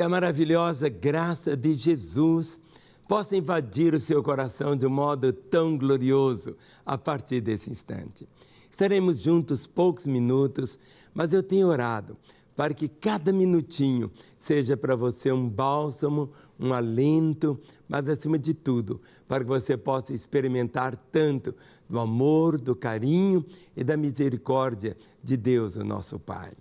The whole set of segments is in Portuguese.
Que a maravilhosa graça de Jesus possa invadir o seu coração de um modo tão glorioso a partir desse instante. Estaremos juntos poucos minutos, mas eu tenho orado para que cada minutinho seja para você um bálsamo, um alento, mas acima de tudo, para que você possa experimentar tanto do amor, do carinho e da misericórdia de Deus, o nosso Pai.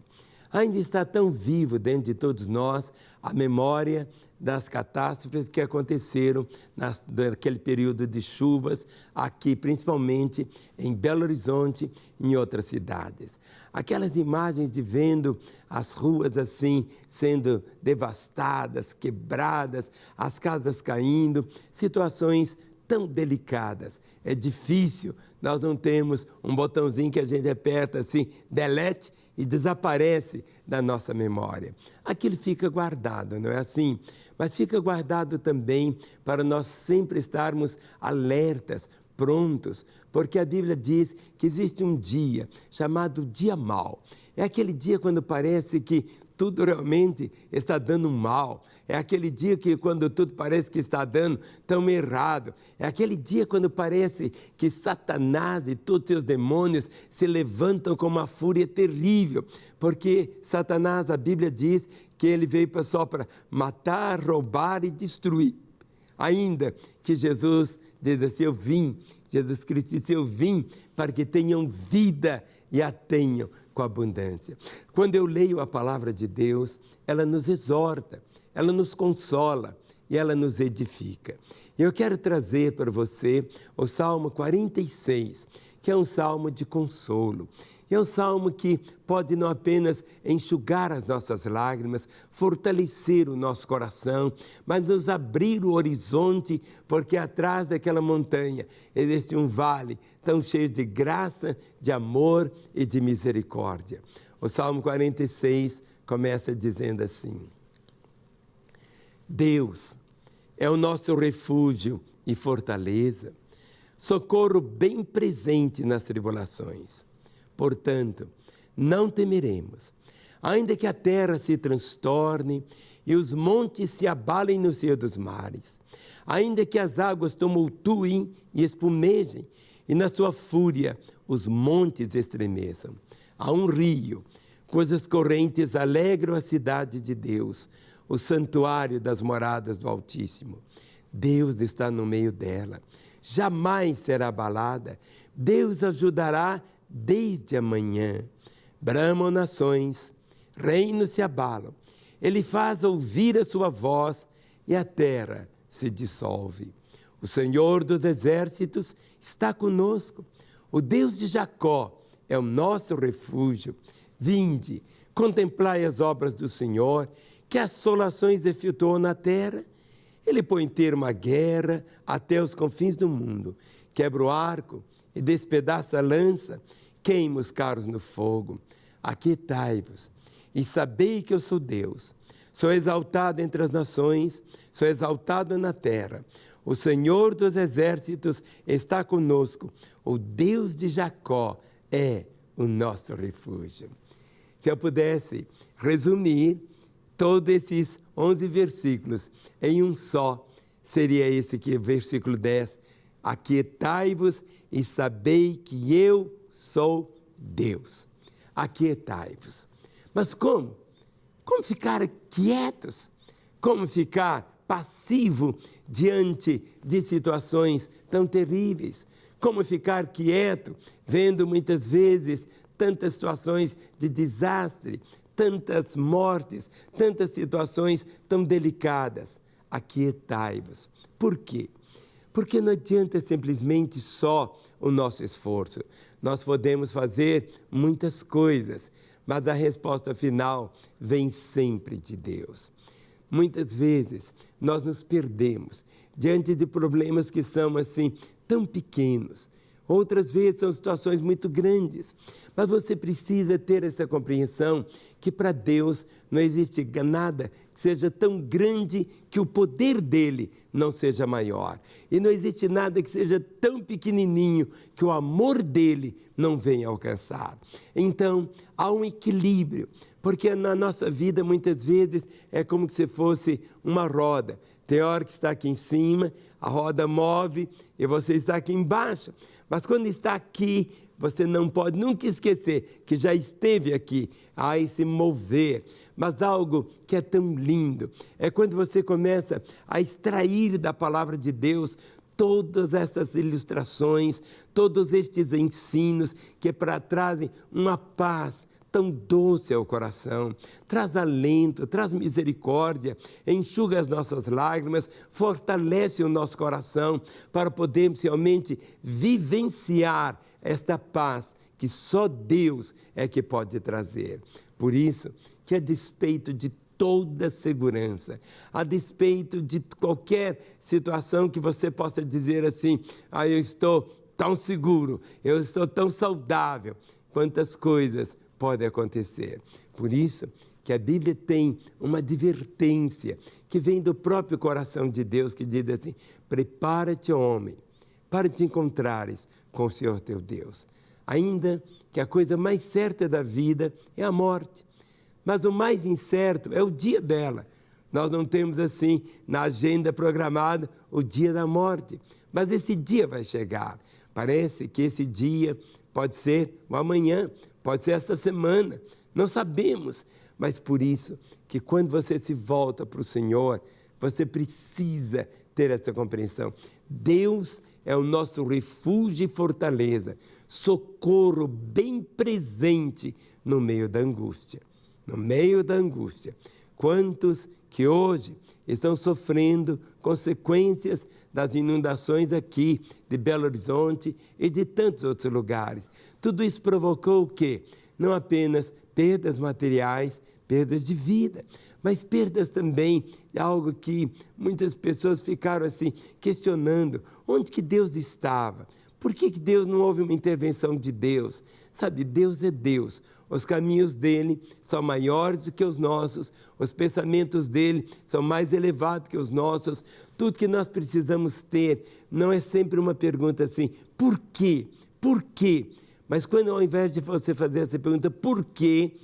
Ainda está tão vivo dentro de todos nós a memória das catástrofes que aconteceram naquele período de chuvas aqui, principalmente em Belo Horizonte e em outras cidades. Aquelas imagens de vendo as ruas assim sendo devastadas, quebradas, as casas caindo, situações tão delicadas. É difícil, nós não temos um botãozinho que a gente aperta assim, delete, e desaparece da nossa memória. Aquilo fica guardado, não é assim? Mas fica guardado também para nós sempre estarmos alertas, prontos, porque a Bíblia diz que existe um dia chamado dia mau. É aquele dia quando parece que tudo realmente está dando mal. É aquele dia que quando tudo parece que está dando tão errado. É aquele dia quando parece que Satanás e todos os seus demônios se levantam com uma fúria terrível. Porque Satanás, a Bíblia diz que ele veio só para matar, roubar e destruir. Ainda que Jesus diz assim, Jesus Cristo disse, eu vim para que tenham vida e a tenham com abundância. Quando eu leio a palavra de Deus, ela nos exorta, ela nos consola e ela nos edifica. Eu quero trazer para você o Salmo 46, que é um salmo de consolo. É um salmo que pode não apenas enxugar as nossas lágrimas, fortalecer o nosso coração, mas nos abrir o horizonte, porque atrás daquela montanha existe um vale tão cheio de graça, de amor e de misericórdia. O Salmo 46 começa dizendo assim: Deus é o nosso refúgio e fortaleza, socorro bem presente nas tribulações. Portanto, não temeremos, ainda que a terra se transtorne e os montes se abalem no seio dos mares, ainda que as águas tumultuem e espumejem, e na sua fúria os montes estremeçam. Há um rio, cujas correntes alegram a cidade de Deus, o santuário das moradas do Altíssimo. Deus está no meio dela, jamais será abalada. Deus ajudará desde amanhã. Bramam nações, reinos se abalam. Ele faz ouvir a sua voz e a terra se dissolve. O Senhor dos exércitos está conosco. O Deus de Jacó é o nosso refúgio. Vinde, contemplai as obras do Senhor, que assolações efetuou na terra. Ele põe termo à guerra até os confins do mundo. Quebra o arco e despedaça a lança, queima os carros no fogo. Aquietai-vos e sabei que eu sou Deus. Sou exaltado entre as nações, sou exaltado na terra. O Senhor dos exércitos está conosco. O Deus de Jacó é o nosso refúgio. Se eu pudesse resumir todos esses 11 versículos em um só, seria esse aqui, versículo 10. Aquietai-vos e sabei que eu sou Deus. Aquietai-vos. Mas como? Como ficar quietos? Como ficar passivo diante de situações tão terríveis? Como ficar quieto vendo muitas vezes tantas situações de desastre, tantas mortes, tantas situações tão delicadas? Aquietai-vos. Por quê? Porque não adianta simplesmente só o nosso esforço. Nós podemos fazer muitas coisas, mas a resposta final vem sempre de Deus. Muitas vezes nós nos perdemos diante de problemas que são assim tão pequenos. Outras vezes são situações muito grandes, mas você precisa ter essa compreensão que para Deus não existe nada que seja tão grande que o poder dele não seja maior. E não existe nada que seja tão pequenininho que o amor dele não venha alcançar. Então, há um equilíbrio, porque na nossa vida muitas vezes é como se fosse uma roda. Tem hora que está aqui em cima, a roda move e você está aqui embaixo. Mas quando está aqui, você não pode nunca esquecer que já esteve aqui, a esse mover. Mas algo que é tão lindo é quando você começa a extrair da palavra de Deus todas essas ilustrações, todos estes ensinos que trazem uma paz tão doce ao coração, traz alento, traz misericórdia, enxuga as nossas lágrimas, fortalece o nosso coração para podermos realmente vivenciar esta paz que só Deus é que pode trazer. Por isso que a despeito de toda segurança, a despeito de qualquer situação que você possa dizer assim, eu estou tão seguro, eu estou tão saudável, quantas coisas podem acontecer. Por isso que a Bíblia tem uma advertência que vem do próprio coração de Deus, que diz assim, prepara-te, homem, para te encontrares com o Senhor teu Deus. Ainda que a coisa mais certa da vida é a morte, mas o mais incerto é o dia dela. Nós não temos assim na agenda programada o dia da morte, mas esse dia vai chegar. Parece que esse dia pode ser o amanhã, pode ser essa semana, não sabemos. Mas por isso que quando você se volta para o Senhor, você precisa ter essa compreensão. Deus é o nosso refúgio e fortaleza, socorro bem presente no meio da angústia. No meio da angústia. Quantos que hoje estão sofrendo consequências das inundações aqui de Belo Horizonte e de tantos outros lugares. Tudo isso provocou o quê? Não apenas perdas materiais, perdas de vida, mas perdas também de algo que muitas pessoas ficaram assim questionando. Onde que Deus estava? Por que Deus não houve uma intervenção de Deus? Sabe, Deus é Deus. Os caminhos dele são maiores do que os nossos. Os pensamentos dele são mais elevados que os nossos. Tudo que nós precisamos ter não é sempre uma pergunta assim, por quê? Por quê? Mas quando ao invés de você fazer essa pergunta, por quê?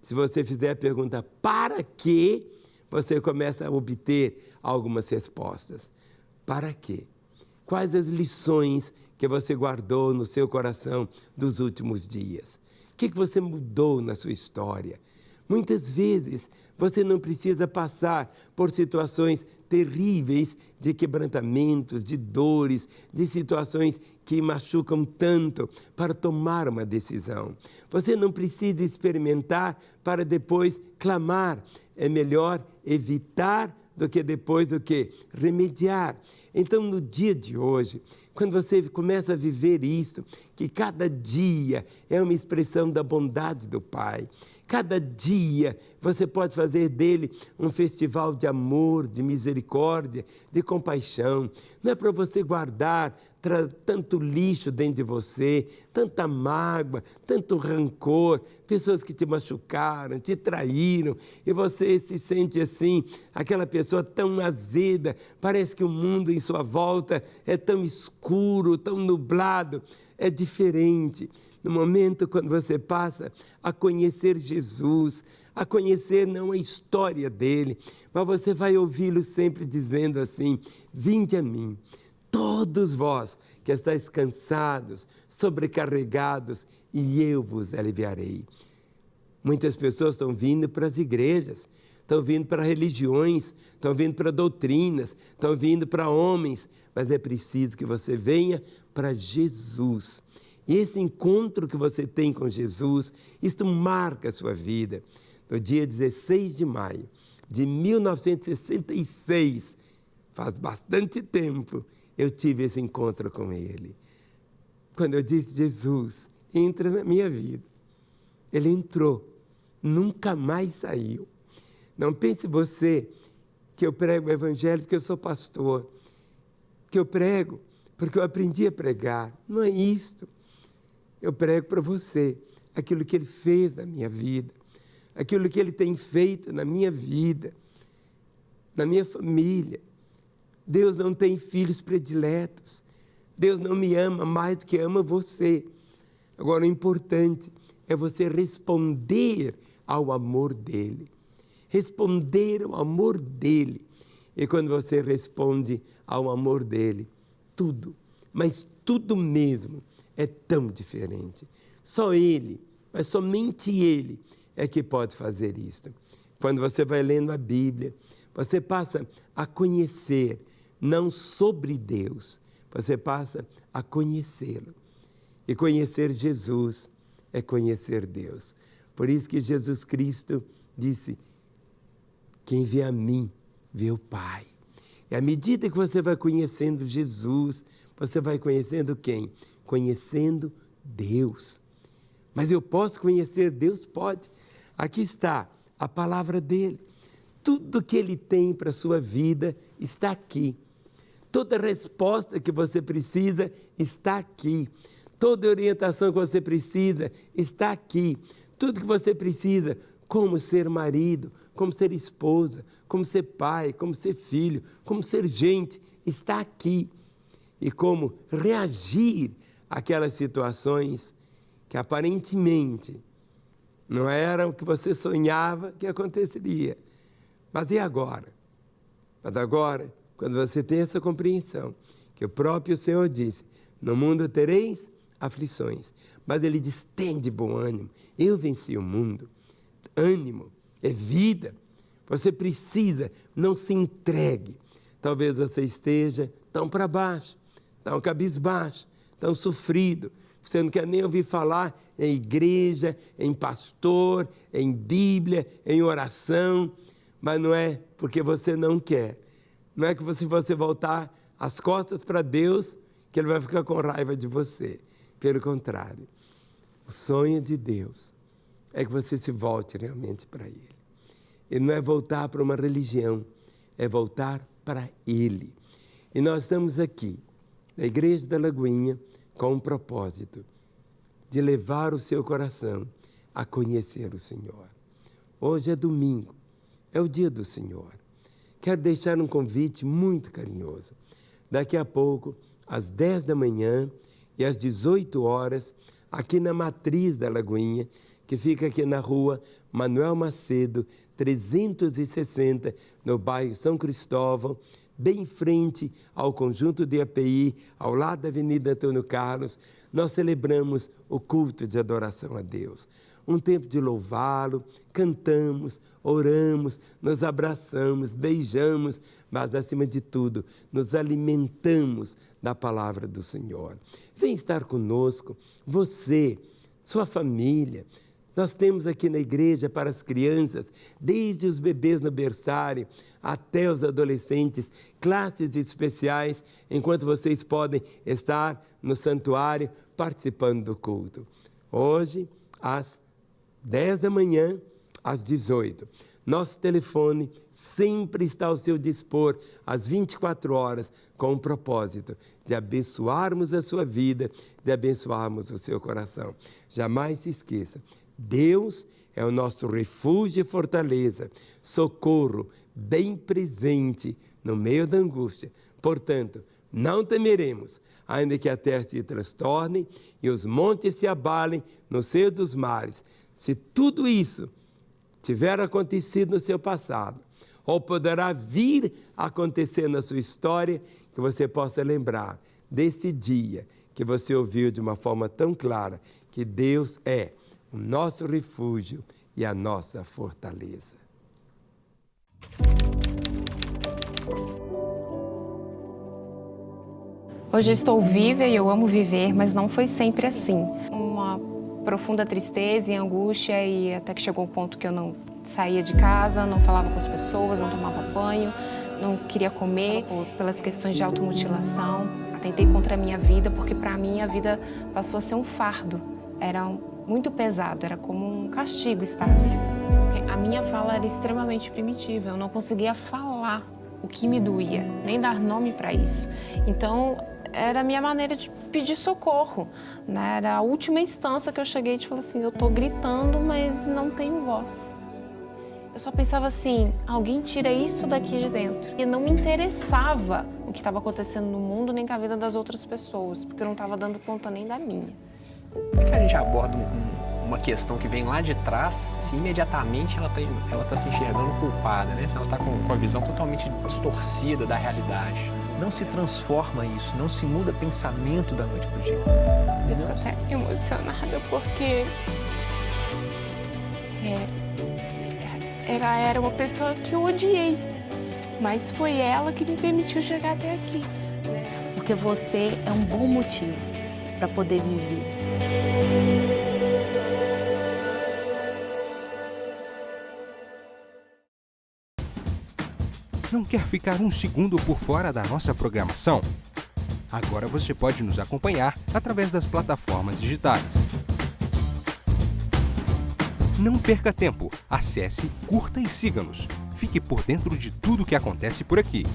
Se você fizer a pergunta, para quê? Você começa a obter algumas respostas. Para quê? Quais as lições que você guardou no seu coração dos últimos dias? O que você mudou na sua história? Muitas vezes você não precisa passar por situações terríveis de quebrantamentos, de dores, de situações que machucam tanto para tomar uma decisão. Você não precisa experimentar para depois clamar. É melhor evitar do que depois o quê? Remediar. Então, no dia de hoje, quando você começa a viver isso, que cada dia é uma expressão da bondade do Pai, cada dia você pode fazer dele um festival de amor, de misericórdia, de compaixão. Não é para você guardar tanto lixo dentro de você, tanta mágoa, tanto rancor, pessoas que te machucaram, te traíram, e você se sente assim, aquela pessoa tão azeda, parece que o mundo em sua volta é tão escuro, tão nublado. É diferente. No momento quando você passa a conhecer Jesus, a conhecer não a história dele, mas você vai ouvi-lo sempre dizendo assim, vinde a mim, todos vós que estáis cansados, sobrecarregados, e eu vos aliviarei. Muitas pessoas estão vindo para as igrejas, estão vindo para religiões, estão vindo para doutrinas, estão vindo para homens, mas é preciso que você venha para Jesus. E esse encontro que você tem com Jesus, isto marca a sua vida. No dia 16 de maio de 1966, faz bastante tempo, eu tive esse encontro com Ele. Quando eu disse, Jesus, entra na minha vida. Ele entrou, nunca mais saiu. Não pense você que eu prego o Evangelho porque eu sou pastor, que eu prego porque eu aprendi a pregar. Não é isto. Eu prego para você aquilo que Ele fez na minha vida. aquilo que Ele tem feito na minha vida, na minha família. Deus não tem filhos prediletos. Deus não me ama mais do que ama você. Agora, o importante é você responder ao amor dEle. Responder ao amor dEle. E quando você responde ao amor dEle, tudo, mas tudo mesmo, é tão diferente. Só Ele, mas somente Ele é que pode fazer isso. Quando você vai lendo a Bíblia, você passa a conhecer, não sobre Deus, você passa a conhecê-lo. E conhecer Jesus é conhecer Deus. Por isso que Jesus Cristo disse: quem vê a mim, vê o Pai. E à medida que você vai conhecendo Jesus, você vai conhecendo quem? Conhecendo Deus. Mas eu posso conhecer Deus? Pode. Aqui está a palavra dEle. Tudo que Ele tem para a sua vida está aqui. Toda resposta que você precisa está aqui. Toda orientação que você precisa está aqui. Tudo que você precisa, como ser marido, como ser esposa, como ser pai, como ser filho, como ser gente, está aqui. E como reagir àquelas situações que aparentemente não eram o que você sonhava que aconteceria. Mas e agora? Mas agora, quando você tem essa compreensão, que o próprio Senhor disse: no mundo tereis aflições, mas Ele diz: tem de bom ânimo, eu venci o mundo. Ânimo é vida. Você precisa, não se entregue. Talvez você esteja tão para baixo, tão cabisbaixo, tão sofrido. Você não quer nem ouvir falar em igreja, em pastor, em Bíblia, em oração. Mas não é porque você não quer. Não é que você voltar as costas para Deus que Ele vai ficar com raiva de você. Pelo contrário, o sonho de Deus é que você se volte realmente para Ele. E não é voltar para uma religião, é voltar para Ele. E nós estamos aqui, na Igreja da Lagoinha, com um propósito de levar o seu coração a conhecer o Senhor. Hoje é domingo, é o dia do Senhor. Quero deixar um convite muito carinhoso. Daqui a pouco, às 10 da manhã e às 18 horas, aqui na Matriz da Lagoinha, que fica aqui na rua Manuel Macedo, 360, no bairro São Cristóvão, bem em frente ao conjunto de API, ao lado da Avenida Antônio Carlos, nós celebramos o culto de adoração a Deus. Um tempo de louvá-lo, cantamos, oramos, nos abraçamos, beijamos, mas acima de tudo, nos alimentamos da palavra do Senhor. Vem estar conosco, você, sua família. Nós temos aqui na igreja para as crianças, desde os bebês no berçário até os adolescentes, classes especiais, enquanto vocês podem estar no santuário participando do culto. Hoje, às 10 da manhã, às 18. Nosso telefone sempre está ao seu dispor, às 24 horas, com o propósito de abençoarmos a sua vida, de abençoarmos o seu coração. Jamais se esqueça, Deus é o nosso refúgio e fortaleza, socorro bem presente no meio da angústia. Portanto, não temeremos, ainda que a terra se transtorne e os montes se abalem no seio dos mares. Se tudo isso tiver acontecido no seu passado, ou poderá vir a acontecer na sua história, que você possa lembrar desse dia que você ouviu de uma forma tão clara que Deus é o nosso refúgio e a nossa fortaleza. Hoje eu estou viva e eu amo viver, mas não foi sempre assim. Uma profunda tristeza e angústia, e até que chegou um ponto que eu não saía de casa, não falava com as pessoas, não tomava banho, não queria comer, pelas questões de automutilação. Atentei contra a minha vida, porque para mim a vida passou a ser um fardo. Era muito pesado, era como um castigo estar viva. A minha fala era extremamente primitiva, eu não conseguia falar o que me doía, nem dar nome para isso. Então, era a minha maneira de pedir socorro, né? Era a última instância que eu cheguei e falei assim: eu estou gritando, mas não tenho voz. Eu só pensava assim, alguém tira isso daqui de dentro. E não me interessava o que estava acontecendo no mundo, nem com a vida das outras pessoas, porque eu não estava dando conta nem da minha. Como é que a gente aborda uma questão que vem lá de trás, se imediatamente ela tá se enxergando culpada, né? Se ela está com a visão totalmente distorcida da realidade. Não se transforma isso, não se muda pensamento da noite pro dia. Eu fico até emocionada porque ela era uma pessoa que eu odiei, mas foi ela que me permitiu chegar até aqui. Porque você é um bom motivo para poder viver. Não quer ficar um segundo por fora da nossa programação? Agora você pode nos acompanhar através das plataformas digitais. Não perca tempo. Acesse, curta e siga-nos. Fique por dentro de tudo o que acontece por aqui.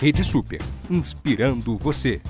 Rede Super, inspirando você.